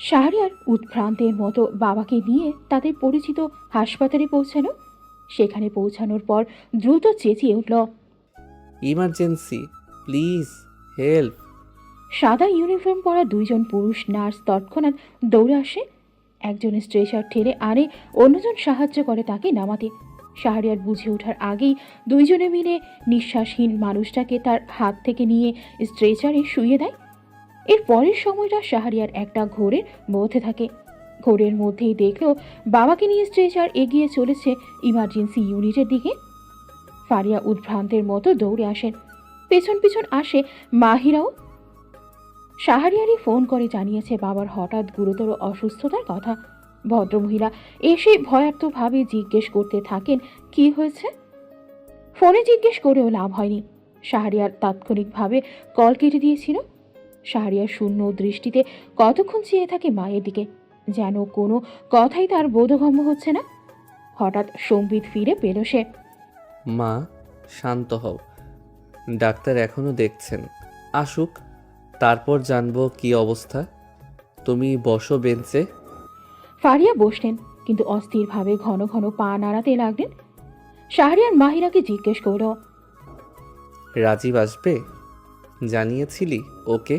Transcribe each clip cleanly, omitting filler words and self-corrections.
শাহরিয়ার উৎভ্রান্তের মতো বাবাকে নিয়ে তাদের পরিচিত হাসপাতালে পৌঁছানো। সেখানে পৌঁছানোর পর দ্রুত চেঁচিয়ে উঠল, ইমার্জেন্সি, প্লিজ হেল্প। সাদা ইউনিফর্ম পরা দুইজন পুরুষ নার্স তৎক্ষণাৎ দৌড়ে আসে। একজন স্ট্রেচার ঠেলে আনে, অন্যজন সাহায্য করে তাকে নামাতে। শাহরিয়ার বুঝে ওঠার আগেই দুইজনে মিলে নিঃশ্বাসহীন মানুষটাকে তার হাত থেকে নিয়ে স্ট্রেচারে শুইয়ে দেয়। এর পরের সময়টা শাহরিয়ার একটা ঘোরের মধ্যে থাকে। ঘোরের মধ্যেই দেখল বাবাকে নিয়ে স্ট্রেচার এগিয়ে চলেছে ইমার্জেন্সি ইউনিটের দিকে। ফারিয়া উদ্ভ্রান্তের মতো দৌড়ে আসেন, পেছন পেছন আসে মাহিরাও। শাহরিয়ারই ফোন করে জানিয়েছে বাবার হঠাৎ গুরুতর অসুস্থতার কথা। ভদ্রমহিলা এসে ভয়ার্থভাবে জিজ্ঞেস করতে থাকেন কি হয়েছে। ফোনে জিজ্ঞেস করেও লাভ হয়নি। শাহরিয়ার তাৎক্ষণিকভাবে কল কেটে দিয়েছিল। শাহরিয়ার শূন্য দৃষ্টিতে কতক্ষণ চেয়ে থাকে মায়ের দিকে, যেন কোনো কথাই তার বোধগম্য হচ্ছে না। হঠাৎ সম্বিত ফিরে পেল সে। মা, শান্ত হও। ডাক্তার এখনো দেখছেন, আসুক, তারপর জানবো কি অবস্থা। তুমি বসো বেঞ্চে। ফারিয়া বসলেন, কিন্তু অস্থিরভাবে ঘন ঘন পা নাড়াতে লাগলেন। শাহরিয়ার মাহিরাকে জিজ্ঞেস করল, রাজীব আসবে? জানিয়েছিলি ওকে?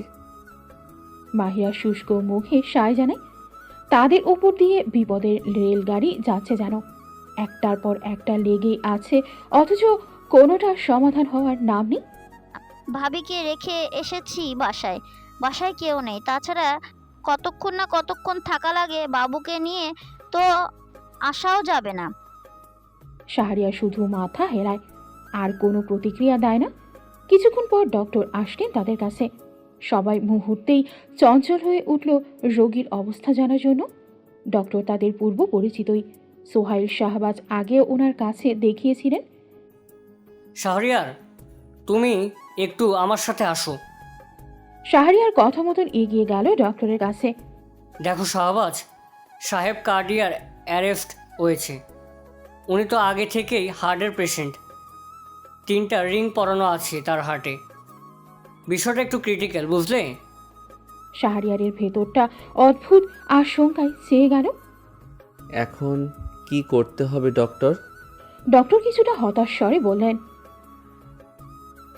মাহিরা শুষ্ক মুখে সায় জানায়। তাদের ওপর দিয়ে বিপদের রেলগাড়ি যাচ্ছে যেন, একটার পর একটা লেগেই আছে, অথচ কোনোটার সমাধান হওয়ার নাম নেই। ভাবিকে রেখে এসেছি বাসায়। বাসায় কেউ নেই, তাছাড়া কতক্ষণ না কতক্ষণ থাকা লাগে বাবুকে নিয়ে, তো আসাও যাবে না। শাহরিয়া শুধু মাথা হেলায়, আর কোনো প্রতিক্রিয়া দেয় না। কিছুক্ষণ পর ডক্টর আসলেন তাদের কাছে। সবাই মুহূর্তেই চঞ্চল হয়ে উঠল রোগীর অবস্থা জানার জন্য। ডক্টর তাদের পূর্ব পরিচিতই, সোহাইল শাহবাজ আগেও ওনার কাছে দেখিয়েছিলেন। শাহরিয়ার, তুমি একটু আমার সাথে আসো। শাহরিয়ার কথা মতন এগিয়ে গেল ডক্টরের কাছে। দেখো শাহবাজ সাহেব কার্ডিয়ার অ্যারেস্ট হয়েছে। উনি তো আগে থেকেই হার্টের পেশেন্ট। 3টা রিং পরানো আছে তার হার্টে। বিষয়টা একটু ক্রিটিক্যাল, বুঝলে? শাহরিয়ারের ভেতরটা অদ্ভুত আশঙ্কায় চেয়ে গেল। এখন কি করতে হবে ডক্টর? ডক্টর কিছুটা হতাশ স্বরে বললেন,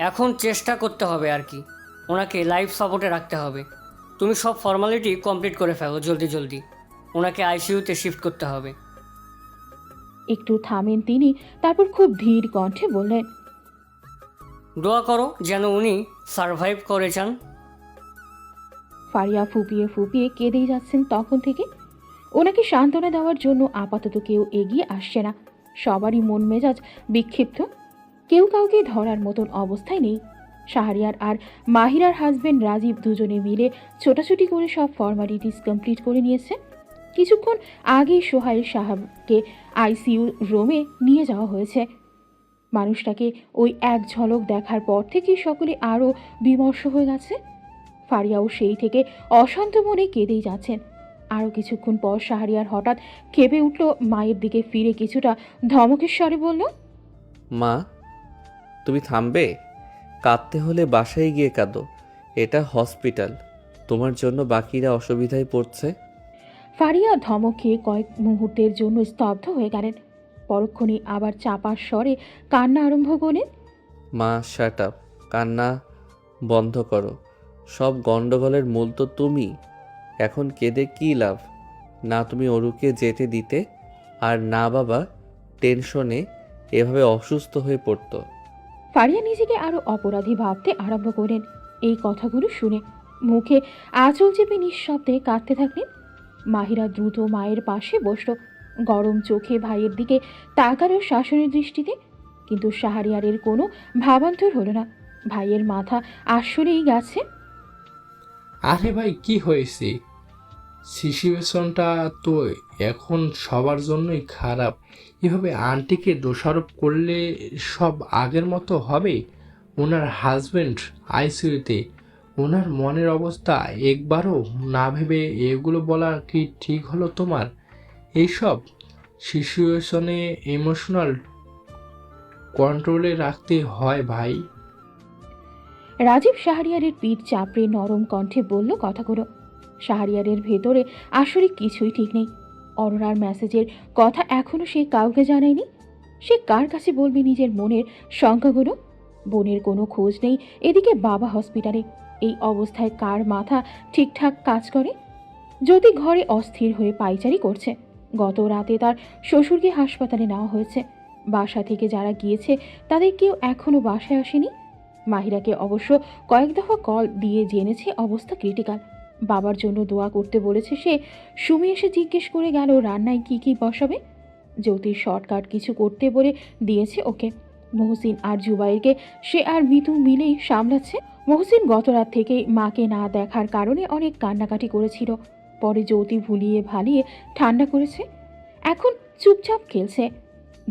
এখন চেষ্টা করতে হবে আর কি, ওনাকে লাইফ সাপোর্টে রাখতে হবে। তুমি সব ফর্মালিটি কমপ্লিট করে ফেলো জলদি জলদি। ওনাকে আইসিইউতে শিফট করতে হবে। একটু থামেন তিনি, তারপর খুব ধীর কণ্ঠে বললেন, দোয়া করো যেন উনি সারভাইভ করে যান। ফারিয়া ফুপিয়ে ফুপিয়ে কেঁদেই যাচ্ছেন তখন থেকে। ওনাকে সান্ত্বনা দেওয়ার জন্য আপাতত কেউ এগিয়ে আসছে না। সবারই মন মেজাজ বিক্ষিপ্ত, কেউ কাউকে ধরার মতন অবস্থায় নেই। শাহরিয়ার আর মাহিরার হাজবেন্ড রাজীব দুজনে মিলে ছোটাছুটি করে সব ফর্মালিটিস কমপ্লিট করে নিয়েছে। কিছুক্ষণ আগেই সোহাইল সাহাবকে আইসিইউ রুমে নিয়ে যাওয়া হয়েছে। মানুষটাকে ওই এক ঝলক দেখার পর থেকে সকলে আরও বিমর্ষ হয়ে গেছে। ফারিয়াও সেই থেকে অশান্ত মনে কেঁদেই যাচ্ছেন। আরও কিছুক্ষণ পর শাহরিয়ার হঠাৎ কেঁপে উঠল, মায়ের দিকে ফিরে কিছুটা ধমকের স্বরে বলল, মা, তুমি থামবে? কাঁদতে হলে বাসায় গিয়ে কাঁদো। এটা হসপিটাল, তোমার জন্য বাকিরা অসুবিধায় পড়ছে। ফারিয়া ধমক খেয়ে কয়েক মুহূর্তের জন্য স্তব্ধ হয়ে গেলেন। পরক্ষণেই আবার চাপার স্বরে কান্না আরম্ভ করলেন। মা, শাট আপ, কান্না বন্ধ করো। সব গন্ডগোলের মূল তো তুমি। এখন কেঁদে কী লাভ? না তুমি অরুকে যেতে দিতে, আর না বাবা টেনশনে এভাবে অসুস্থ হয়ে পড়তো। ফারিয়া নিজেকে আরো অপরাধী ভাবতে আরম্ভ করেন। এই কথাগুলো শুনে মুখে আঁচল চেপে নিঃশব্দে কাঁদতে থাকলেন। মাহিরা দ্রুত মায়ের পাশে বসল, গরম চোখে ভাইয়ের দিকে তাকালো শাসনের দৃষ্টিতে। কিন্তু শাহরিয়ারের কোনো ভাবান্তর হলো না। ভাইয়ের মাথা আসলেই গেছে। আরে ভাই, কি হয়েছে? সিচুয়েশনটা তো এখন সবার জন্যই খারাপ। এভাবে আন্টিকে দোষারোপ করলে সব আগের মতো হবে? ওনার হাজবেন্ড আইসিইউতে, ওনার মনের অবস্থা একবারও না ভেবে এগুলো বলা কি ঠিক হলো তোমার? এইসব সিচুয়েশনে ইমোশনাল কন্ট্রোলে রাখতে হয় ভাই। রাজীব শাহরিয়ারের পিঠ চাপড়ে নরম কণ্ঠে বলল কথাগুলো। শাহরিয়ারের ভেতরে আসলে কিছুই ঠিক নেই। অরোরার মেসেজের কথা এখনো সে কাউকে জানায়নি। সে কার কাছে বলবে নিজের মনের সংখ্যাগুলো? বোনের কোনো খোঁজ নেই, এদিকে বাবা হসপিটালে। এই অবস্থায় কার মাথা ঠিকঠাক কাজ করে? যদি ঘরে অস্থির হয়ে পায়চারি করছে। গত রাতে তার শ্বশুরকে হাসপাতালে নেওয়া হয়েছে। বাসা থেকে যারা গিয়েছে তাদের কেউ এখনো বাসায় আসেনি। মাহিরাকে অবশ্য কয়েক দফা কল দিয়ে জেনেছে অবস্থা ক্রিটিক্যাল। বাবার জন্য দোয়া করতে বলেছে সে। সুমি এসে জিজ্ঞেস করে গেল রান্নায় কি কি বসাবে। জ্যোতির শর্টকাট কিছু করতে বলে দিয়েছে ওকে। মহসিন আর জুবাইরকে সে আর মিতু মিলেই সামলাচ্ছে। মহসিন গত রাত থেকে মাকে না দেখার কারণে অনেক কান্নাকাটি করেছিল। পরে জ্যোতি ভুলিয়ে ভালিয়ে ঠান্ডা করেছে। এখন চুপচাপ খেলছে।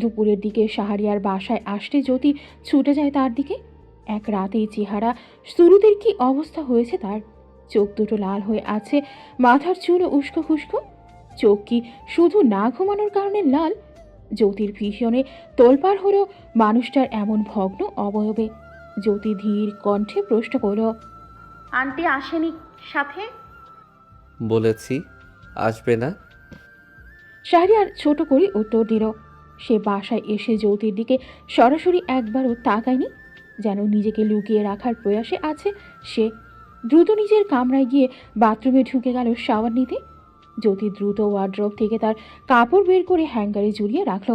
দুপুরের দিকে শাহরিয়ার বাসায় আসতে জ্যোতি ছুটে যায় তার দিকে। এক রাতেই চেহারা শুরুতের কি অবস্থা হয়েছে তার। চোখ দুটো লাল হয়ে আছে, মাথার চুলও উস্কো খুস্কো। চোখ কি শুধু না ঘুমানোর কারণে লাল? জ্যোতির ভীষণে তোলপাড় হলো মানুষটার এমন ভগ্ন অবয়বে। জ্যোতি ধীর কণ্ঠে প্রশ্ন করল, আন্টি আসেনি সাথে? বলেছি আসবে না। শাহরিয়ার ছোট করে উত্তর দিল। সে বাসায় এসে জ্যোতির দিকে সরাসরি একবারও তাকায়নি, যেন নিজেকে লুকিয়ে রাখার প্রয়াসে আছে সে। দ্রুত নিজের কামরায় গিয়ে বাথরুমে ঢুকে গেল শাওয়ার নিতে। জ্যোতি দ্রুত ওয়ার্ড্রোব থেকে তার কাপড় বের করে হ্যাঙ্গারে ঝুলিয়ে রাখল।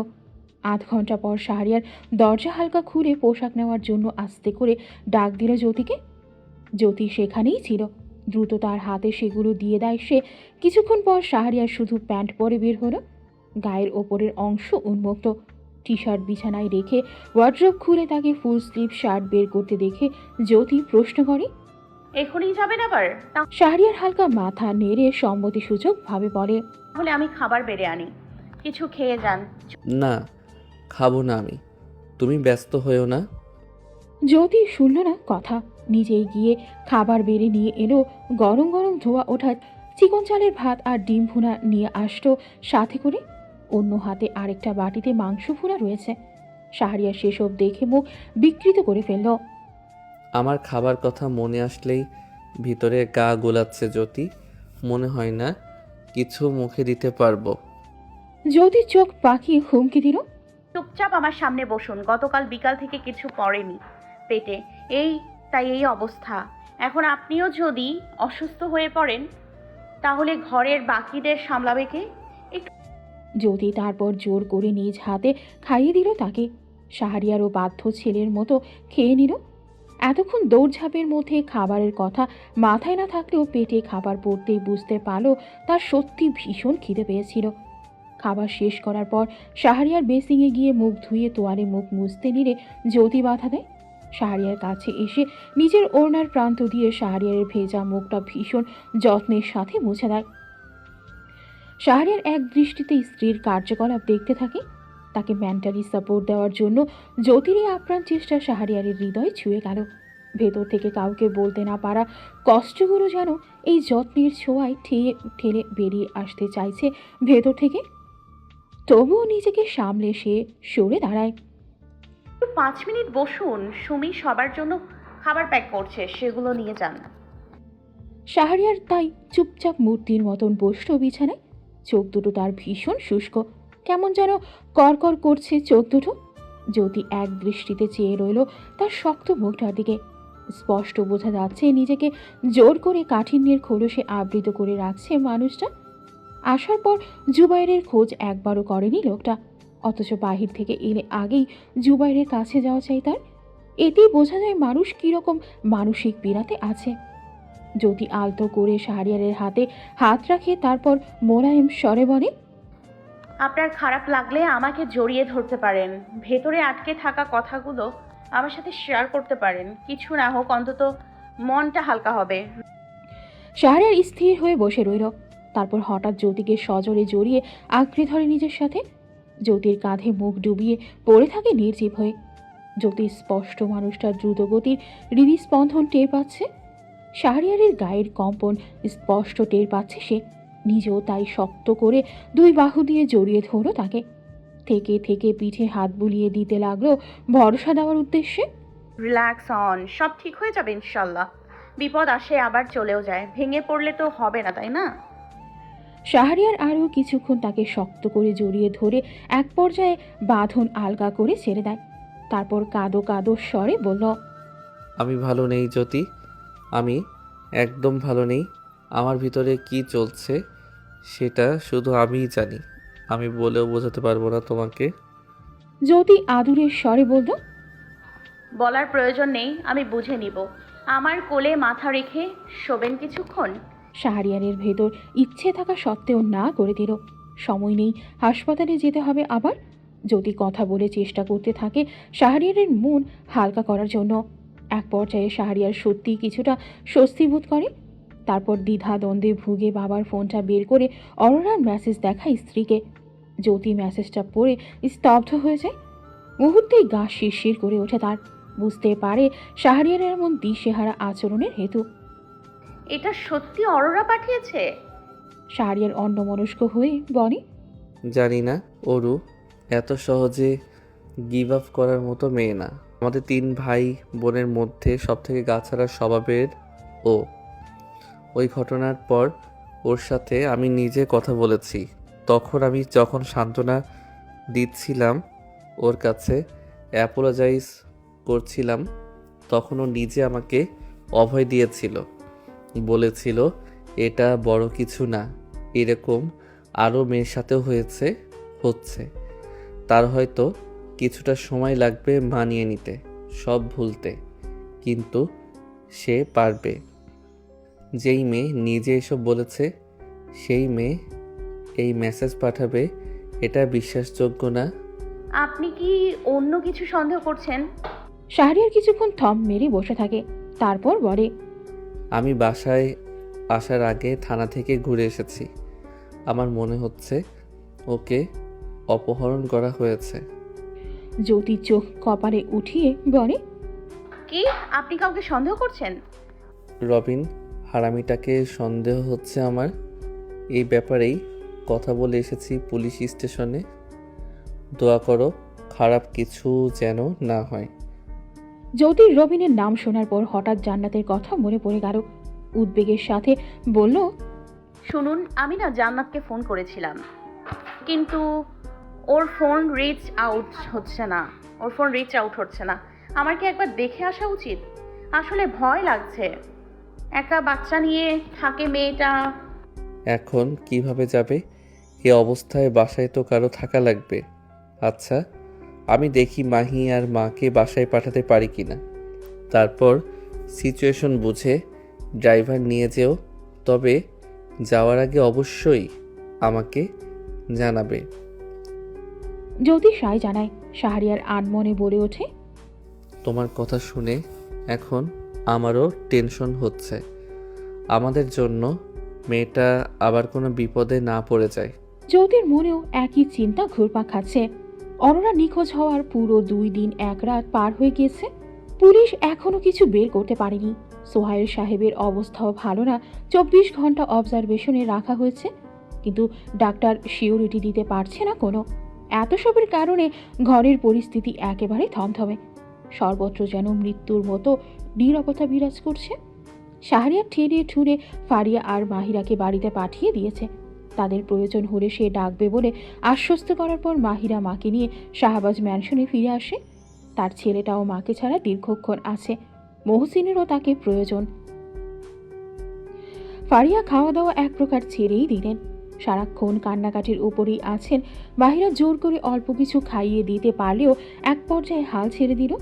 আধ ঘন্টা পর শাহরিয়ার দরজা হালকা খুলে পোশাক নেওয়ার জন্য আস্তে করে ডাক দিল জ্যোতিকে। জ্যোতি সেখানেই ছিল। দ্রুত তার হাতে সেগুলো দিয়ে দেয় সে। কিছুক্ষণ পর শাহরিয়ার শুধু প্যান্ট পরে বের হলো। গায়ের ওপরের অংশ উন্মুক্ত। টি শার্ট বিছানায় রেখে ওয়ার্ড্রোব খুলে তাকে ফুল স্লিভ শার্ট বের করতে দেখে জ্যোতি প্রশ্ন করে, এখনই যাবেন আবার? শাহরিয়ার হালকা মাথা নেড়ে সম্মতিসূচক ভাবে বলে, তাহলে আমি খাবার বেড়ে আনি, কিছু খেয়ে যান। না, খাবো না আমি। তুমি ব্যস্ত হয়েও না। জ্যোতি শুনল না কথা। নিজেই গিয়ে খাবার বেড়ে নিয়ে এলো। গরম গরম ধোয়া ওঠা চিকন চালের ভাত আর ডিম ভুনা নিয়ে আসলো সাথে করে। অন্য হাতে আরেকটা বাটিতে মাংস ভুনা রয়েছে। শাহরিয়ার সেসব দেখে মুখ বিকৃত করে ফেলল। আমার খাবার কথা মনে আসলেই ভিতরে গা গোলাচ্ছে জ্যোতি। মনে হয় না কিছু মুখে দিতে পারবো। জ্যোতির চোখ পাকিয়ে হুমকি দিল, চুপচাপ আমার সামনে বসুন। গতকাল বিকাল থেকে কিছু পড়েনি পেটে, তাই এই অবস্থা। এখন আপনিও যদি অসুস্থ হয়ে পড়েন তাহলে ঘরের বাকিদের সামলাবে কে? জ্যোতি তারপর জোর করে নিজ হাতে খাইয়ে দিল তাকে। শাহরিয়ারও বাধ্য ছেলের মতো খেয়ে নিল। এতক্ষণ দৌড়ঝাঁপের মধ্যে খাবারের কথা মাথায় না থাকলেও পেটে খাবার পড়তেই বুঝতে পারল তার সত্যি ভীষণ খিদে পেয়েছিল। খাবার শেষ করার পর শাহরিয়ার বেসিংয়ে গিয়ে মুখ ধুয়ে তোয়ালে মুখ মুছতে নিলে জ্যোতি বাধা দেয়। শাহরিয়ার কাছে এসে নিজের ওড়নার প্রান্ত দিয়ে শাহরিয়ারের ভেজা মুখটা ভীষণ যত্নের সাথে মুছে দেয়। শাহরিয়ার এক দৃষ্টিতে স্ত্রীর কার্যকলাপ দেখতে থাকে। তাকে মেন্টালি সাপোর্ট দেওয়ার জন্য জ্যোতির এই আপ্রাণ চেষ্টা শাহরিয়ারের হৃদয় ছুঁয়ে গেল। ভেতর থেকে কাউকে বলতে না পারা কষ্টগুলো যেন এই যত্নের ছোঁয়ায় ঠেলে বেরিয়ে আসতে চাইছে ভেতর থেকে। তবুও নিজেকে সামলে সে সরে দাঁড়ায়। 5 মিনিট বসুন, সুমি সবার জন্য খাবার প্যাক করছে, সেগুলো নিয়ে যান। শাহরিয়ার তাই চুপচাপ মূর্তির মতন বসল বিছানায়। চোখ দুটো তার ভীষণ শুষ্ক, কেমন যেন করকর করছে চোখ দুটো। জ্যোতি এক দৃষ্টিতে চেয়ে রইল তার শক্ত মুখটার দিকে। স্পষ্ট বোঝা যাচ্ছে নিজেকে জোর করে কাঠিন্যের খোলসে আবৃত করে রাখছে মানুষটা। আসার পর জুবাইরের খোঁজ একবারও করেনি লোকটা, অথচ বাহির থেকে এলে আগেই জুবাইরের কাছে যাওয়া চাই তার। এতেই বোঝা যায় মানুষ কীরকম মানসিক পীড়াতে আছে। জ্যোতি আলতো করে শাহরিয়ারের হাতে হাত রাখে, তারপর মোলায়েম স্বরে বলে, আপনার খারাপ লাগলে আমাকে জড়িয়ে ধরতে পারেন, ভেতরে আটকে থাকা কথাগুলো আমার সাথে শেয়ার করতে পারেন। কিছু না হোক, অন্তত মনটা হালকা হবে। শাহরিয়ার স্থির হয়ে বসে রইল। তারপর হঠাৎ জ্যোতিকে সজোরে জড়িয়ে আঁকড়ে ধরে নিজের সাথে। জ্যোতির কাঁধে মুখ ডুবিয়ে পড়ে থাকে নির্জীব হয়ে। জ্যোতির স্পষ্ট মানুষটার দ্রুতগতির হৃদস্পন্দন টের পাচ্ছে। শাহরিয়ারের গায়ের কম্পন স্পষ্ট টের পাচ্ছে সে। নিজেও তাই শক্ত করে 2 বাহু দিয়ে জড়িয়ে ধরল তাকে। থেকে থেকে পিঠে হাত বুলিয়ে দিতে লাগলো ভরসা দেওয়ার উদ্দেশ্যে। রিল্যাক্স অন, সব ঠিক হয়ে যাবে ইনশাল্লাহ। বিপদ আসে আবার চলেও যায়, ভেঙে পড়লে তো হবে না, তাই না? শাহরিয়ার আরও কিছুক্ষণ তাকে শক্ত করে জড়িয়ে ধরে এক পর্যায়ে বাঁধন আলগা করে ছেড়ে দেয়। তারপর কাঁদো কাঁদো স্বরে বলল, আমি ভালো নেই জ্যোতি, আমি একদম ভালো নেই। আমার ভিতরে কি চলছে সেটা শুধু আমিই জানি। আমি বলেও বোঝাতে পারবো না তোমাকে। জ্যোতি আদুরের স্বরে বলল, বলার প্রয়োজন নেই, আমি বুঝে নিব। আমার কোলে মাথা রেখে শোবেন কিছুক্ষণ। শাহরিয়ারের ভেতর ইচ্ছে থাকা সত্ত্বেও না করে দিল। সময় নেই, হাসপাতালে যেতে হবে আবার। জ্যোতি কথা বলে চেষ্টা করতে থাকে শাহরিয়ারের মন হালকা করার জন্য। এক পর্যায়ে শাহরিয়ার সত্যিই কিছুটা স্বস্তি বোধ করে। তারপর দ্বিধা দ্বন্দ্বে ভুগে বাবার ফোনটা বের করে অরোরার মেসেজ দেখায় স্ত্রীকে। জ্যোতি মেসেজটা পড়ে স্তব্ধ হয়ে যায়। মুহূর্তেই গা শিরশির করে ওঠে তার। বুঝতে পারে শাহরিয়ারের এমন দিশেহারা আচরণের হেতু। এটা সত্যি অরোরা পাঠিয়েছে? শাহরিয়ার অন্যমনস্ক হয়ে বলে, জানি না, অরু এত সহজে গিভ আপ করার মতো মেয়ে না। আমাদের 3 ভাই বোনের মধ্যে সবথেকে গাছাড়া স্বভাবের ও। ওই ঘটনার পর ওর সাথে আমি নিজে কথা বলেছি। তখন আমি যখন সান্ত্বনা দিচ্ছিলাম, ওর কাছে অ্যাপোলোজাইজ করছিলাম, তখন ও নিজে আমাকে অভয় দিয়েছিল। বলেছিল এটা বড় কিছু না, এরকম আরও মেয়ের সাথেও হচ্ছে। তার হয়তো কিছুটা সময় লাগবে মানিয়ে নিতে, সব ভুলতে, কিন্তু সে পারবে। যেই মেয়ে নিজে এসব বলেছে সেই মেয়ে এই মেসেজ পাঠাবে, এটা বিশ্বাসযোগ্য না। আপনি কি অন্য কিছু সন্দেহ করছেন? শাহরিয়ার কিছুক্ষণ থম মেরে বসে থাকে। তারপর বলে, আমি বাসায় আসার আগে থানা থেকে ঘুরে এসেছি। আমার মনে হচ্ছে ওকে অপহরণ করা হয়েছে। জ্যোতি চোখ কপালে উঠিয়ে বলে, কি? আপনি কাউকে সন্দেহ করছেন? রবিন হারামিটাকে সন্দেহ হচ্ছে আমার। এই ব্যাপারেই কথা বলে এসেছি পুলিশ স্টেশনে। দোয়া করো খারাপ কিছু যেন না হয়। জ্যোতির রবিনের নাম শোনার পর হঠাৎ জান্নাতের কথা মনে পড়ে গেল। উদ্বেগের সাথে বলল, শুনুন, আমি না জান্নাতকে ফোন করেছিলাম, কিন্তু ওর ফোন রিচ আউট হচ্ছে না। আমার কি একবার দেখে আসা উচিত? আসলে ভয় লাগছে। একা বাচ্চা নিয়ে থাকে মেয়েটা। এখন কিভাবে যাবে? এ অবস্থায় বাসায় তো কারো থাকা লাগবে। আচ্ছা, আমি দেখি মাহি আর মাকে বাসায় পাঠাতে পারি কিনা। তারপর সিচুয়েশন বুঝে ড্রাইভার নিয়ে যেও, তবে যাওয়ার আগে অবশ্যই আমাকে জানাবে। জ্যোতি সায় জানায়। শাহরিয়ার আনমনে বলে ওঠে, তোমার কথা শুনে এখন আমারও টেনশন হচ্ছে। আমাদের জন্য মেয়েটা আবার কোনো বিপদে না পড়ে যায়। জ্যোতির মনেও একই চিন্তা ঘুরপাক খাচ্ছে। অরোরা নিখোঁজ হওয়ার পুরো 2 দিন 1 রাত পার হয়ে গিয়েছে। পুলিশ এখনো কিছু বের করতে পারেনি। সোহাইল সাহেবের অবস্থাও ভালো না। 24 ঘন্টা অবজারভেশনে রাখা হয়েছে, কিন্তু ডাক্তার সিওরিটি দিতে পারছে না কোনো। এত সবের কারণে ঘরের পরিস্থিতি একেবারে থমথমে। সর্বত্র যেন মৃত্যুর মতো নীরবতা বিরাজ করছে। শাহরিয়ার ঠেলে ঠুরে ফারিয়া আর মাহিরাকে বাড়িতে পাঠিয়ে দিয়েছে। তাদের প্রয়োজন হলে সে ডাকবে বলে আশ্বস্ত করার পর মাহিরা মাকে নিয়ে শাহবাজ ম্যানশনে ফিরে আসে। তার ছেলেটাও মাকে ছাড়া দীর্ঘক্ষণ আছে। মহসিনেরও তাকে প্রয়োজন। ফারিয়া খাওয়া দাওয়া এক প্রকার ছেড়েই দিলেন। সারাক্ষণ কান্নাকাটির উপরেই আছেন। মাহিরা জোর করে অল্প কিছু খাইয়ে দিতে পারলেও এক পর্যায়ে হাল ছেড়ে দিল।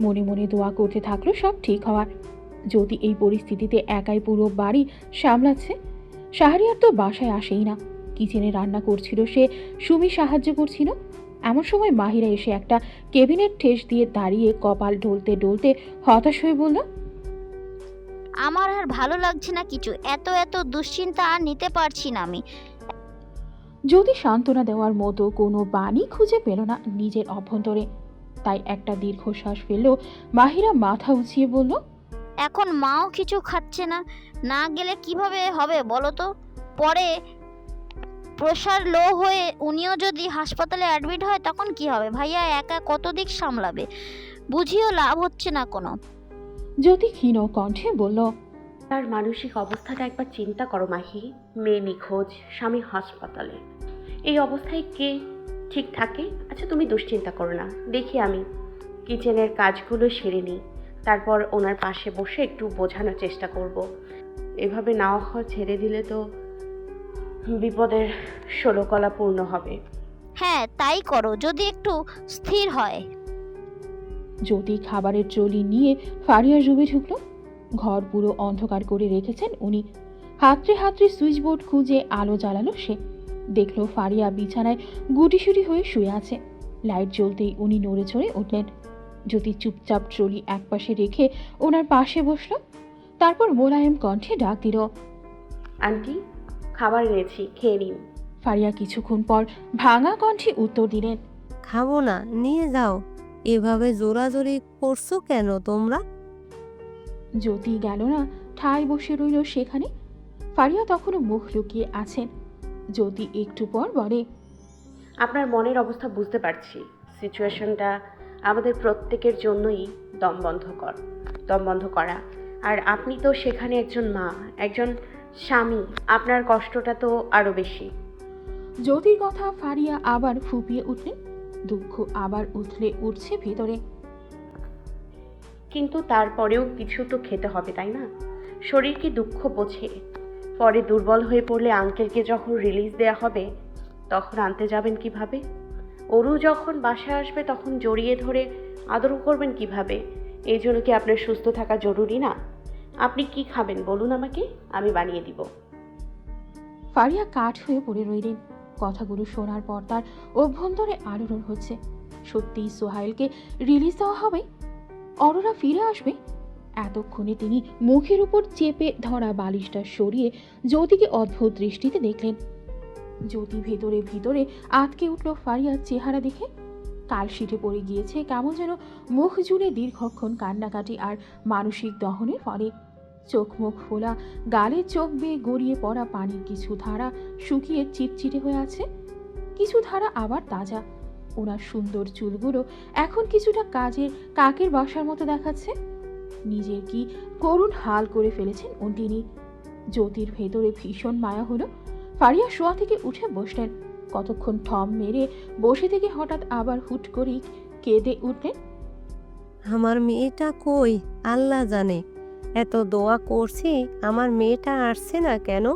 মনে মনে দোয়া করতে থাকলো সব ঠিক হওয়ার। যদি এই পরিস্থিতিতে একাই পুরো বাড়ি সামলাচ্ছে। শাহরিয়ার তো বাসায় আসেই না। কিচেনে রান্না করছিল সে, সুমি সাহায্য করছিল। এমন সময় মাহিরা এসে একটা কেবিনেট ঠেস দিয়ে দাঁড়িয়ে কপাল ডলতে ডলতে হতাশ হয়ে বলল, আমার আর ভালো লাগছে না কিছু, এত এত দুশ্চিন্তা আর নিতে পারছি না আমি। যদি সান্ত্বনা দেওয়ার মতো কোনো বাণী খুঁজে পেল না নিজের অভ্যন্তরে। তাই একটা দীর্ঘশ্বাস ফেললেও মাহিরা মাথা উঁচিয়ে বলল, এখন মাও কিছু খাচ্ছে না, না গেলে কিভাবে হবে বলো তো? পরে প্রেশার লো হয়ে উনিও যদি হাসপাতালে অ্যাডমিট হয় তখন কি হবে? ভাইয়া একা কত দিক সামলাবে? বুঝিও লাভ হচ্ছে না কোনো। জ্যোতি ক্ষীণ কণ্ঠে বলল, তার মানসিক অবস্থাটা একবার চিন্তা করো মাহি। মেয়ে নিখোঁজ, স্বামী হাসপাতালে, এই অবস্থায় কে ঠিক থাকে? আচ্ছা তুমি দুশ্চিন্তা করো না, দেখি আমি কিচেনের কাজগুলো সেরে নিই, তারপর ওনার পাশে বসে একটু বোঝানোর চেষ্টা করব। এভাবে নাও হয় ছেড়ে দিলে তো বিপদের 16 কলা পূর্ণ হবে। হ্যাঁ তাই করো, যদি একটু স্থির হয়। জ্যোতি খাবারের ট্রলি নিয়ে ফারিয়ার রুমে ঢুকলো। ঘর পুরো অন্ধকার করে রেখেছেন উনি। হাতড়ে হাতড়ে সুইচ বোর্ড খুঁজে আলো জ্বালালো সে। দেখলো ফারিয়া বিছানায় গুটিসুটি হয়ে শুয়ে আছে। লাইট জ্বলতেই উনি নড়ে চড়ে উঠলেন। জ্যোতি চুপচাপ ট্রলি একপাশে রেখে ওনার পাশে বসলো। তারপর মোলায়েম কণ্ঠে ডাক দিল, আন্টি, খাবার এনেছি, খেয়ে নিন। ফারিয়া কিছুক্ষণ পর ভাঙা কণ্ঠে উত্তর দিলেন, খাবো না, নিয়ে যাও। এভাবে জোরাজোরি করছো কেন তোমরা? জ্যোতি গেল না, ঠায় বসে রইল সেখানে। ফারিয়া তখনও মুখ লুকিয়ে আছেন। জ্যোতি একটু পর বলে, আপনার মনের অবস্থা বুঝতে পারছি। সিচুয়েশনটা আমাদের প্রত্যেকের জন্যই দম বন্ধ করা। আর আপনি তো সেখানে একজন মা, একজন স্বামী, আপনার কষ্টটা তো আরও বেশি। জ্যোতির কথা ফারিয়া আবার ফুপিয়ে উঠলেন। দুঃখ আবার উথলে উঠছে ভেতরে। কিন্তু তারপরেও কিছু তো খেতে হবে, তাই না? শরীর কি দুঃখ বোঝে? পরে দুর্বল হয়ে পড়লে আঙ্কেলকে যখন রিলিজ দেয়া হবে তখন আনতে যাবেন কিভাবে? অরু যখন বাসায় আসবে তখন জড়িয়ে ধরে আদর করবেন কিভাবে? এই জন্য কি আপনার সুস্থ থাকা জরুরি না? আপনি কি খাবেন বলুন আমাকে, আমি বানিয়ে দিব। ফারিয়া কাঠ হয়ে পড়ে রইলেন। কথাগুলো শোনার পর তার অভ্যন্তরে আলোড়ন হচ্ছে। সত্যিই সোহাইলকে রিলিজ দেওয়া হবে? অরোরা ফিরে আসবে? এতক্ষণে তিনি মুখের উপর চেপে ধরা বালিশটা সরিয়ে জ্যোতিকে অদ্ভুত দৃষ্টিতে দেখলেন। জ্যোতি ভেতরে ভিতরে আটকে উঠল ফারিয়ার চেহারা দেখে। কালশিটে পড়ে গিয়েছে কেমন যেন মুখ জুড়ে দীর্ঘক্ষণ কান্নাকাটি আর মানসিক দহনের ফলে। চোখ মুখ ফোলা, গালে চোখ বেয়ে গড়িয়ে পড়া পানির কিছু ধারা শুকিয়ে চিটচিটে হয়ে আছে, কিছু ধারা আবার তাজা। ওনার সুন্দর চুলগুলো এখন কিছুটা কাকের বাসার মতো দেখাচ্ছে। নিজের কি করুণ হাল করে ফেলেছেন তিনি। জ্যোতির ভেতরে ভীষণ মায়া হলো। ফারিয়া শোয়া থেকে উঠে বসলেন। কতক্ষণ থম মেরে বসে থেকে হঠাৎ আবার হুট করে কেঁদে উঠলেন। আমার মেয়েটা কই আল্লাহ জানে। এত দোয়া করছি, আমার মেয়েটা আসছে না কেন?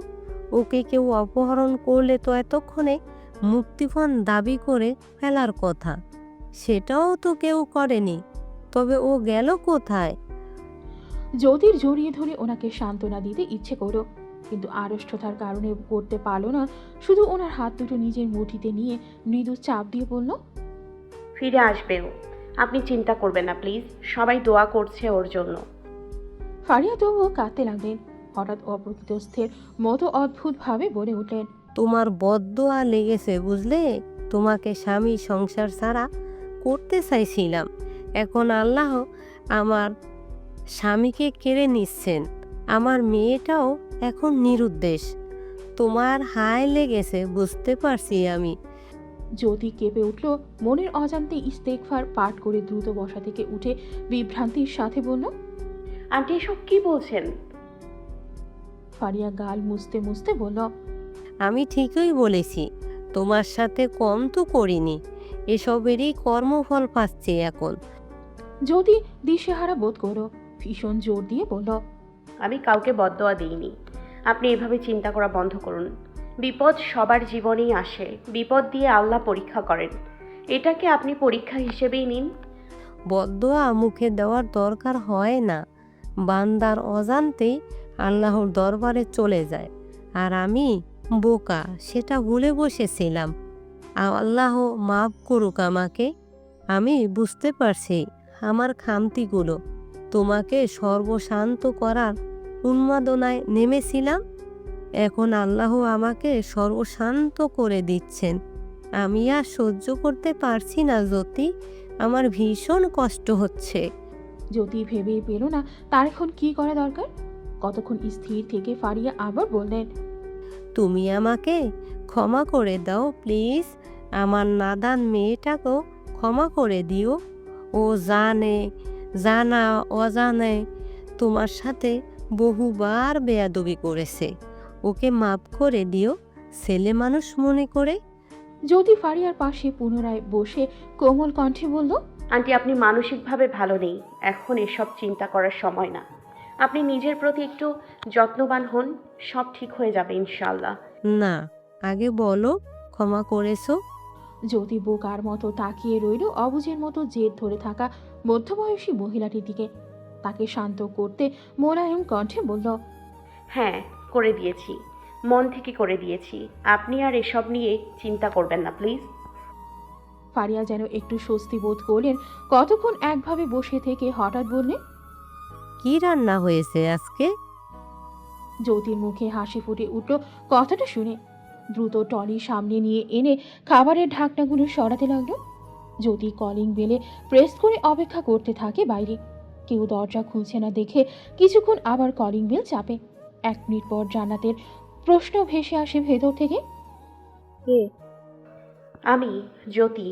ওকে কেউ অপহরণ করলে তো এতক্ষণে মুক্তিপণ দাবি করে ফেলার কথা, সেটাও তো কেউ করেনি। তবে ও গেল কোথায়? জ্যোতির জড়িয়ে ধরে ওনাকে সান্ত্বনা দিতে ইচ্ছে করো, কিন্তু আড়ষ্টতার কারণে করতে পারল না। শুধু ওনার হাত দুটো নিজের মুঠিতে নিয়ে মৃদু চাপ দিয়ে বলল, ফিরে আসবে ও, আপনি চিন্তা করবেন না প্লিজ, সবাই দোয়া করছে ওর জন্য। ফারিয়া তবুও কাঁদতে লাগলেন। হঠাৎ অপ্রকৃতস্থের মতো অদ্ভুতভাবে বলে উঠলেন, তোমার বদদোয়া লেগেছে বুঝলে। তোমাকে স্বামী সংসার ছাড়া করতে চাইছিলাম, এখন আল্লাহ আমার স্বামীকে কেড়ে নিচ্ছেন। আমার মেয়েটাও এখন নিরুদ্দেশ। তোমার হায় লেগেছে বুঝতে পারছি আমি। জ্যোতি কেঁপে উঠল। মনের অজান্তে ইস্তেগফার পাঠ করে দ্রুত বসা থেকে উঠে বিভ্রান্তির সাথে বলল, আন্টি এসব কি বলছেন? ফারিয়া গাল মুছতে মুছতে বলল, আমি ঠিকই বলেছি, তোমার সাথে কম তো করিনি। এসবেরই কর্মফল পাচ্ছি এখন। জ্যোতি দিশেহারা বোধ করো ভীষণ জোর দিয়ে বলল, আমি কাউকে বদদোয়া দিইনি। আপনি এভাবে চিন্তা করা বন্ধ করুন। বিপদ সবার জীবনেই আসে, বিপদ দিয়ে আল্লাহ পরীক্ষা করেন, এটাকে আপনি পরীক্ষা হিসেবেই নিন। বদদোয়া মুখে দেওয়ার দরকার হয় না, বান্দার অজান্তেই আল্লাহর দরবারে চলে যায়। আর আমি বোকা, সেটা ভুলে বসেছিলাম। আল্লাহ মাফ করুক আমাকে। আমি বুঝতে পারছি আমার খামতিগুলো। তোমাকে সর্বশান্ত করার উন্মাদনায় নেমেছিলাম, এখন আল্লাহ আমাকে সর্বশান্ত করে দিচ্ছেন। আমি আর সহ্য করতে পারছি না জ্যোতি, আমার ভীষণ কষ্ট হচ্ছে। জ্যোতি ভেবেই পেল না তার এখন কি করা দরকার। কতক্ষণ স্থির থেকে ফারিয়া আবার বললেন, তুমি আমাকে ক্ষমা করে দাও প্লিজ। আমার নাদান মেয়েটাকেও ক্ষমা করে দিও। ও জানে, জানা অজানে তোমার সাথে বহুবার বেয়াদবি করেছে, ওকে মাফ করে দিও ছেলে মানুষ মনে করে। জ্যোতি ফারিয়ার পাশে পুনরায় বসে কোমল কণ্ঠে বলল, আন্টি, আপনি মানসিকভাবে ভালো নেই, এখন এসব চিন্তা করার সময় না। আপনি নিজের প্রতি একটু যত্নবান হন, সব ঠিক হয়ে যাবে ইনশাল্লাহ। না, আগে বলো ক্ষমা করেছো। জ্যোতি বোকার মতো তাকিয়ে রইল অবুঝের মতো জেদ ধরে থাকা মধ্যবয়সী মহিলাটির দিকে। তাকে শান্ত করতে মোলায়েম কণ্ঠে বলল, হ্যাঁ, করে দিয়েছি, মন থেকে করে দিয়েছি। আপনি আর এসব নিয়ে চিন্তা করবেন না প্লিজ। ফারিয়া যেন একটু স্বস্তি বোধ করলেন। কতক্ষণ একভাবে বসে থেকে হঠাৎ বললেন, কি রান্না হয়েছে আজকে? জ্যোতির মুখে হাসি ফুটে উঠল কথাটা শুনে। দ্রুত টলি সামনে নিয়ে এনে খাবারের ঢাকনাগুলো সরাতে লাগলো। জ্যোতি কলিং বেলে প্রেস করে অপেক্ষা করতে থাকে বাইরে। কেউ দরজা খুলছে না দেখে কিছুক্ষণ আবার কলিং বেল চাপে। 1 মিনিট পর জান্নাতের প্রশ্ন ভেসে আসে ভেতর থেকে, কে? আমি জ্যোতি।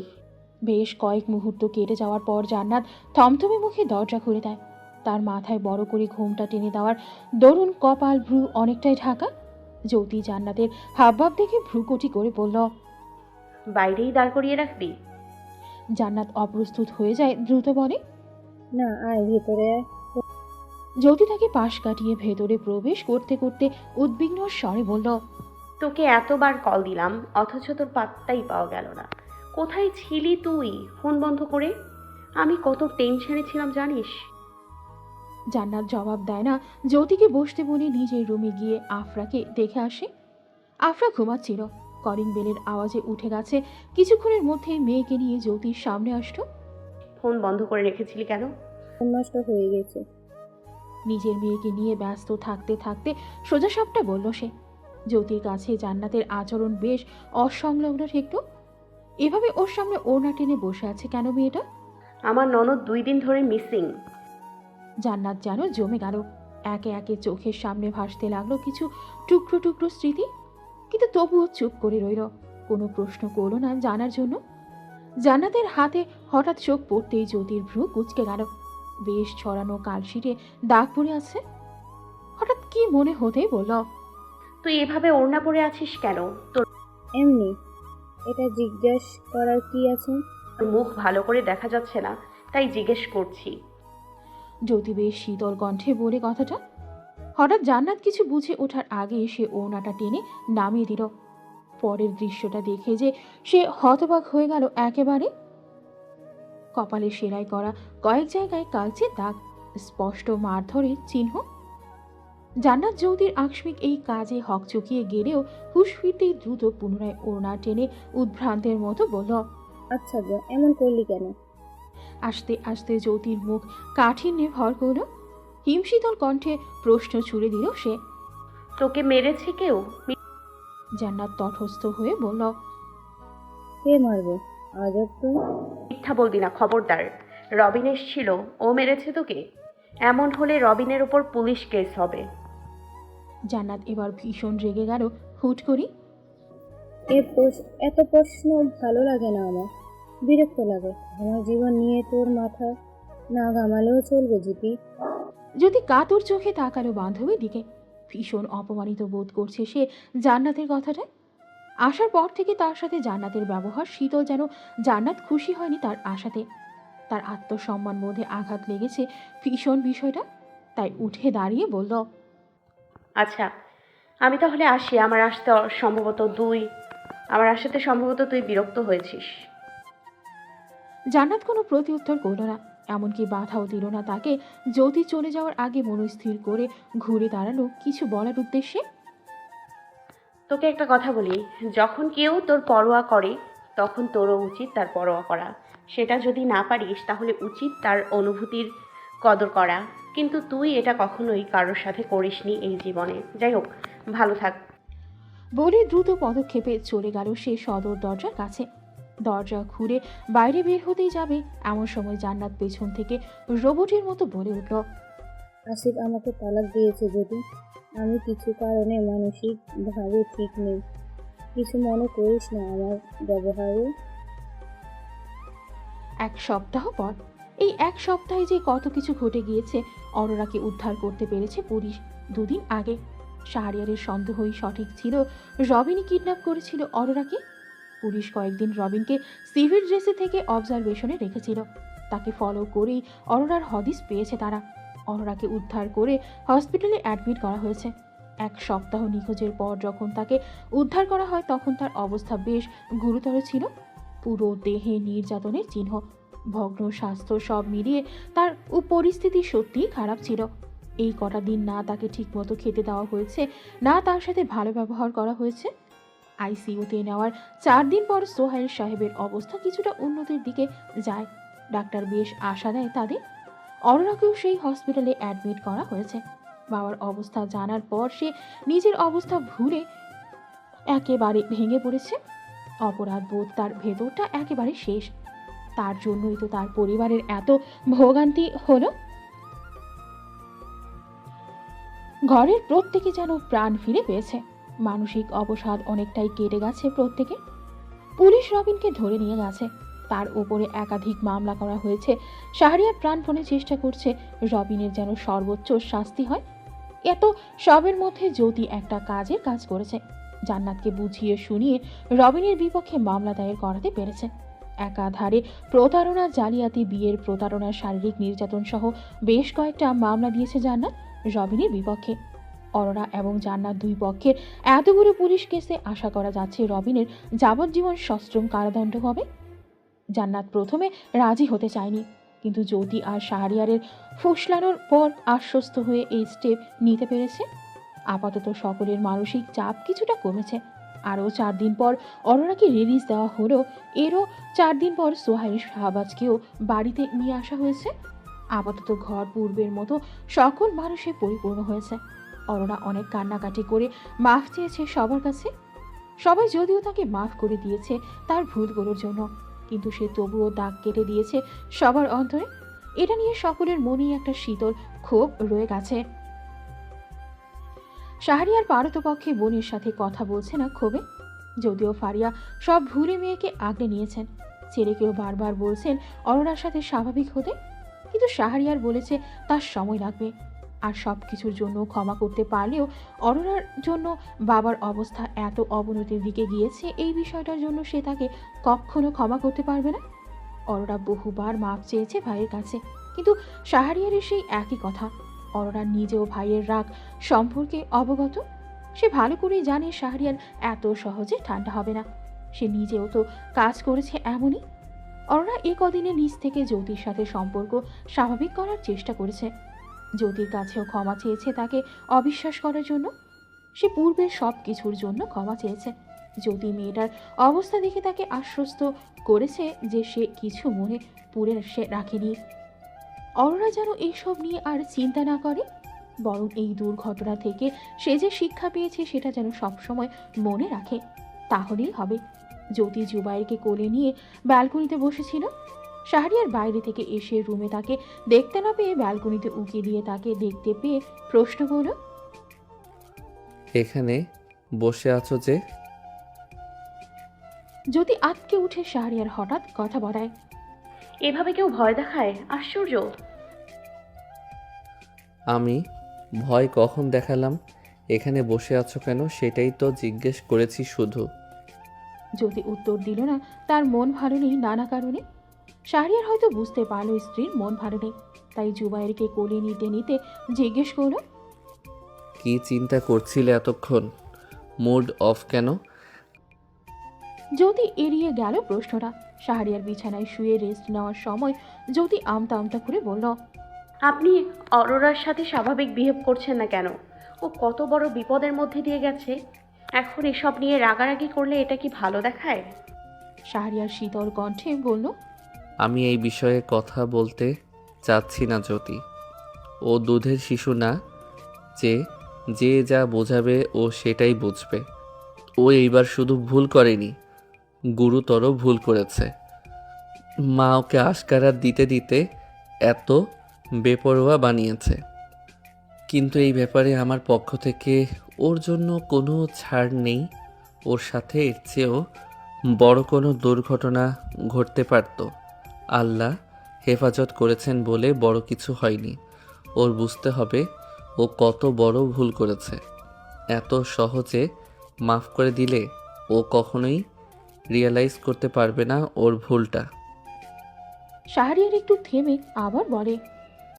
বেশ কয়েক মুহূর্ত কেটে যাওয়ার পর জান্নাত থমথমে মুখে দরজা খুলে দেয়। তার মাথায় বড় করে ঘোমটা টেনে দেওয়ার দরুন কপাল ভ্রু অনেকটাই ঢাকা। জ্যোতি জান্নাতের হাবভাব দেখে ভ্রুকুটি করে বলল, বাইরেই দাঁড় করিয়ে রাখবি? জান্নাত অপ্রস্তুত হয়ে যায়, দ্রুত বলে। না, আয় ভিতরে আয়। জ্যোতি তাকে পাশ কাটিয়ে ভেতরে প্রবেশ করতে করতে উদ্বিগ্ন স্বরে বলল, তোকে এতবার কল দিলাম অথচ তোর পাত্তাই পাওয়া গেল না। কোথায় ছিলি তুই ফোন বন্ধ করে? আমি কত টেনশনে ছিলাম জানিস? জান্নাত জবাব দেয় না। জ্যোতিকে বসতে বলে নিজের রুমে গিয়ে আফরাকে দেখে আসে। আফরা ঘুমাচ্ছিল। কলিং বেলের আওয়াজে উঠে গেছে। কিছুক্ষণের মধ্যেই মেয়েকে নিয়ে জ্যোতির সামনে আসলো। ফোন বন্ধ করে রেখেছিলি কেন? ফোন নষ্ট হয়ে গেছে। নিজের মেয়েকে নিয়ে ব্যস্ত থাকতে থাকতে সোজাসাপটা বলল সে। জ্যোতির কাছে জান্নাতের আচরণ বেশ অসংলগ্ন ঠেকল। এভাবে ওর সামনে ওড়না টেনে বসে আছে কেন মেয়েটা? আমার ননদ 2 দিন ধরে মিসিং। জান্নাত যেন জমে গেল। একে একে চোখের সামনে ভাসতে লাগলো কিছু টুকরো টুকরো স্মৃতি। কিন্তু তবুও চুপ করে রইল, কোনো প্রশ্ন করলো না জানার জন্য। জান্নাতের হাতে হঠাৎ চোখ পড়তেই জ্যোতির ভ্রু কুঁচকে গেল। বেশ ছড়ানো কালশিটে দাগ পড়ে আছে। হঠাৎ কি মনে হতেই বলল, তুই এভাবে ওড়না পরে আছিস কেন? তোর এমনি। এটা জিজ্ঞেস করার কি আছে? মুখ ভালো করে দেখা যাচ্ছে না, তাই জিজ্ঞেস করছি। জ্যোতি বেশ শীতল কণ্ঠে বলে কথাটা। হঠাৎ জান্নাত কিছু বুঝে ওঠার আগে সে ওড়নাটা টেনে নামিয়ে দিল। পরের দৃশ্যটা দেখে যে সে হতবাক হয়ে গেল একেবারে। কপালে সেলাই করা কয়েক জায়গায় কালচে দাগ, স্পষ্ট মারধরের চিহ্ন। জান্নাত জ্যোতির আকস্মিক এই কাজে হকচকিয়ে গেলেও হুঁশ ফিরতেই দ্রুত পুনরায় ওড়না টেনে উদ্ভ্রান্তের মতো বলল, আচ্ছা যা, এমন করলি কেন? আস্তে আস্তে জ্যোতির মুখ কাঠিন্যে ভর করল। হিমশীতল কণ্ঠে প্রশ্ন ছুড়ে দিল সে। তোকে মেরেছে কেউ? জান্নাত তটস্থ হয়ে বলল, কে মারবে? আজব তো। মিথ্যা বলবি না, খবরদার। রবিন এসেছিল, ও মেরেছে তোকে? এমন হলে রবিনের উপর পুলিশ কেস হবে। জান্নাত এবার ভীষণ রেগে গেল হুট করি। এত প্রশ্ন ভালো লাগে না আমার, বিরক্ত লাগে। আমার জীবন নিয়ে তোর মাথা না ঘামালেও চলবে জিপি। যদি কাতর চোখে তাকালো বান্ধবীর দিকে। ভীষণ অপমানিত বোধ করছে সে জান্নাতের কথাটায়। আসার পর থেকে তার সাথে জান্নাতের ব্যবহার শীতল, যেন জান্নাত খুশি হয়নি তার আশাতে। তার আত্মসম্মান বোধে আঘাত লেগেছে ভীষণ বিষয়টা। তাই উঠে দাঁড়িয়ে বলল, আচ্ছা, আমি তাহলে আসি। আমার আসাতে সম্ভবত তুই বিরক্ত হয়েছিস। জান্নাত কোনো প্রত্যুত্তর করল না, এমনকি বাধাও দিল না তাকে। জ্যোতি চলে যাওয়ার আগে মনস্থির করে ঘুরে দাঁড়ালো কিছু বলার উদ্দেশ্যে। তোকে একটা কথা বলি, যখন কেউ তোর পরোয়া করে তখন তোরও উচিত তার পরোয়া করা। সেটা যদি না পারিস তাহলে উচিত তার অনুভূতির কদর করা। কিন্তু তুই এটা কখনোই কারোর সাথে করিসনি এই জীবনে। যাই হোক, ভালো থাক। বলে দ্রুত পদক্ষেপে চলে গেল সে সদর দরজার কাছে। দরজা খুলে বাইরে বের হতেই যাবে এমন সময় জান্নাত পেছন থেকে রোবটের মতো বলে উঠল, আসিফ আমাকে তালাক দিয়েছে। যদি আমি কিছু কারণে মানসিকভাবে ঠিক নেই, কিছু মনে করিস না আমার ব্যবহারে। 1 সপ্তাহ পর এই এক সপ্তাহে যে কত কিছু ঘটে গিয়েছে। অরোরাকে উদ্ধার করতে পেরেছে পুলিশ 2 দিন আগে। শাহরিয়ারের সন্দেহই সঠিক ছিল, রবিনই কিডন্যাপ করেছিল অরোরাকে। পুলিশ কয়েকদিন রবিনকে সিভিল ড্রেসে থেকে অবজারভেশনে রেখেছিল। তাকে ফলো করেই অরোরার হদিস পেয়েছে তারা। অরোরাকে উদ্ধার করে হসপিটালে অ্যাডমিট করা হয়েছে। 1 সপ্তাহ নিখোঁজের পর যখন তাকে উদ্ধার করা হয় তখন তার অবস্থা বেশ গুরুতর ছিল। পুরো দেহে নির্যাতনের চিহ্ন, ভগ্ন স্বাস্থ্য সব মিলিয়ে তার পরিস্থিতি সত্যিই খারাপ ছিল। এই কটা দিন না তাকে ঠিকমতো খেতে দেওয়া হয়েছে, না তার সাথে ভালো ব্যবহার করা হয়েছে। আইসিইউতে নেওয়ার 4 দিন পর সোহেল সাহেবের অবস্থা কিছুটা উন্নতির দিকে যায়। ডাক্তার বেশ আশা দেয় তাদের। অরোরাকেও সেই হসপিটালে অ্যাডমিট করা হয়েছে। বাবার অবস্থা জানার পর সে নিজের অবস্থা ভুলে একেবারে ভেঙে পড়েছে। অপরাধ বোধ তার ভেতরটা একেবারে শেষ। তার জন্যই তো তার পরিবারের এত ভোগান্তি হলো। ঘরের প্রত্যেকে যেন প্রাণ ফিরে পেয়েছে। মানসিক অবসাদ অনেকটাই কেটে গেছে প্রত্যেকে। পুলিশ রবিনকে ধরে নিয়ে গেছে। তার উপরে একাধিক মামলা করা হয়েছে। শাহরিয়ার প্রাণপণে চেষ্টা করছে রবিনের যেন সর্বোচ্চ শাস্তি হয়। এত সবের মধ্যে জ্যোতি একটা কাজের কাজ করেছে। জান্নাতকে বুঝিয়ে শুনিয়ে রবিনের বিপক্ষে মামলা দায়ের করাতে পেরেছে। একাধারে প্রতারণা, জালিয়াতি, বিয়ের প্রতারণা, শারীরিক নির্যাতন সহ বেশ কয়েকটা মামলা দিয়েছে জান্নাত রবিনের বিপক্ষে। অরোরা এবং জান্নাত 2 পক্ষের এতগুলো পুলিশ কেসে আশা করা যাচ্ছে রবিনের যাবজ্জীবন সশ্রম কারাদণ্ড হবে। জান্নাত প্রথমে রাজি হতে চায়নি, কিন্তু জ্যোতি আর শাহরিয়ারের ফুসলানোর পর আশ্বস্ত হয়ে এই স্টেপ নিতে পেরেছে। আপাতত সকলের মানসিক চাপ কিছুটা কমেছে। আরও 4 দিন পর অরোরাকে রিলিজ দেওয়া হলো। এরও 4 দিন পর সোহাইল শাহবাজকেও বাড়িতে নিয়ে আসা হয়েছে। আপাতত ঘর পূর্বের মতো সকল মানুষে পরিপূর্ণ হয়েছে। অরোরা অনেক কান্নাকাটি করে মাফ চেয়েছে সবার কাছে। সবাই যদিও তাকে মাফ করে দিয়েছে তার ভুলগুলোর জন্য, কিন্তু সে তবুও দাগ কেটে দিয়েছে সবার অন্তরে। এটা নিয়ে সকলের মনেই একটা শীতল ক্ষোভ রয়ে গেছে। শাহরিয়ার পারতপক্ষে বোনের সাথে কথা বলছে না ক্ষোভে। যদিও ফারিয়া সব ভুলে মেয়েকে আগলে নিয়েছেন, ছেলেকেও বারবার বলছেন অরোরার সাথে স্বাভাবিক হতে, কিন্তু শাহরিয়ার বলেছে তার সময় লাগবে। আর সব কিছুর জন্য ক্ষমা করতে পারলেও অরোরার জন্য বাবার অবস্থা এত অবনতির দিকে গিয়েছে, এই বিষয়টার জন্য সে তাকে কখনো ক্ষমা করতে পারবে না। অরোরা বহুবার মাপ চেয়েছে ভাইয়ের কাছে, কিন্তু শাহরিয়ারের সেই একই কথা। অরোরা নিজেও ভাইয়ের রাগ সম্পর্কে অবগত। সে ভালো করেই জানে শাহরিয়ার এত সহজে ঠান্ডা হবে না। সে নিজেও তো কাজ করেছে এমনই। অরোরা এ কদিনে নিজ থেকে জ্যোতির সাথে সম্পর্ক স্বাভাবিক করার চেষ্টা করেছে। জ্যোতির কাছেও ক্ষমা চেয়েছে তাকে অবিশ্বাস করার জন্য। সে পূর্বের সব কিছুর জন্য ক্ষমা চেয়েছে। জ্যোতি মেয়েটার অবস্থা দেখে তাকে আশ্বস্ত করেছে যে সে কিছু মনে পুরে সে রাখেনি। অরোরা যেন এইসব নিয়ে আর চিন্তা না করে, বরং এই দুর্ঘটনা থেকে সে যে শিক্ষা পেয়েছে সেটা যেন সবসময় মনে রাখে, তাহলেই হবে। জ্যোতি জুবাইরকে কোলে নিয়ে ব্যালকনিতে বসেছিল। শাহরিয়ার বাইরে থেকে এসে রুমে তাকে দেখতে না পেয়ে ব্যালকনিতে উকি দিয়ে তাকে দেখতে পেয়ে প্রশ্ন করল, এখানে বসে আছো যে? জ্যোতি আটকে উঠে শাহরিয়ার হঠাৎ কথা বলায়। এভাবে কেউ ভয় দেখায়? আশ্চর্য। আমি ভয় কখন দেখালাম? এখানে বসে আছো কেন সেটাই তো জিজ্ঞেস করেছি শুধু। জ্যোতি উত্তর দিল না। তার মন ভালো নেই নানা কারণে। শাহরিয়ার হয়তো বুঝতে পারল স্ত্রীর মন ভালো নেই, তাই জুবাইরকে কোলে নিতে নিতে জিজ্ঞেস করল, কি চিন্তা করছিলে এতক্ষণ? মুড অফ কেন? জ্যোতি এড়িয়ে গেল প্রশ্নটা। শাহরিয়ার বিছানায় শুয়ে রেস্ট নেওয়ার সময় জ্যোতি আমতা আমতা করে বলল, আপনি অরোরার সাথে স্বাভাবিক বিহেভ করছেন না কেন? ও কত বড় বিপদের মধ্যে দিয়ে গেছে। এখন এসব নিয়ে রাগারাগি করলে এটা কি ভালো দেখায়? শাহরিয়ার শীতল কণ্ঠে বলল, আমি এই বিষয়ে কথা বলতে চাচ্ছি না জ্যোতি। ও দুধের শিশু না যে যে যা বোঝাবে ও সেটাই বুঝবে। ও এইবার শুধু ভুল করেনি, গুরুতর ভুল করেছে। মা ওকে আশকারা দিতে দিতে এত বেপরোয়া বানিয়েছে। কিন্তু এই ব্যাপারে আমার পক্ষ থেকে ওর জন্য কোনো ছাড় নেই। ওর সাথে এর চেয়েও বড় কোনো দুর্ঘটনা ঘটতে পারত। আল্লাহ হেফাজত করেছেন বলে বড় কিছু হয়নি। ওর বুঝতে হবে ও কত বড় ভুল করেছে। এত সহজে মাফ করে দিলে ও কখনোই রিয়েলাইজ করতে পারবে না ওর ভুলটা। শাহরিয়ার একটু থেমে আবার বলে,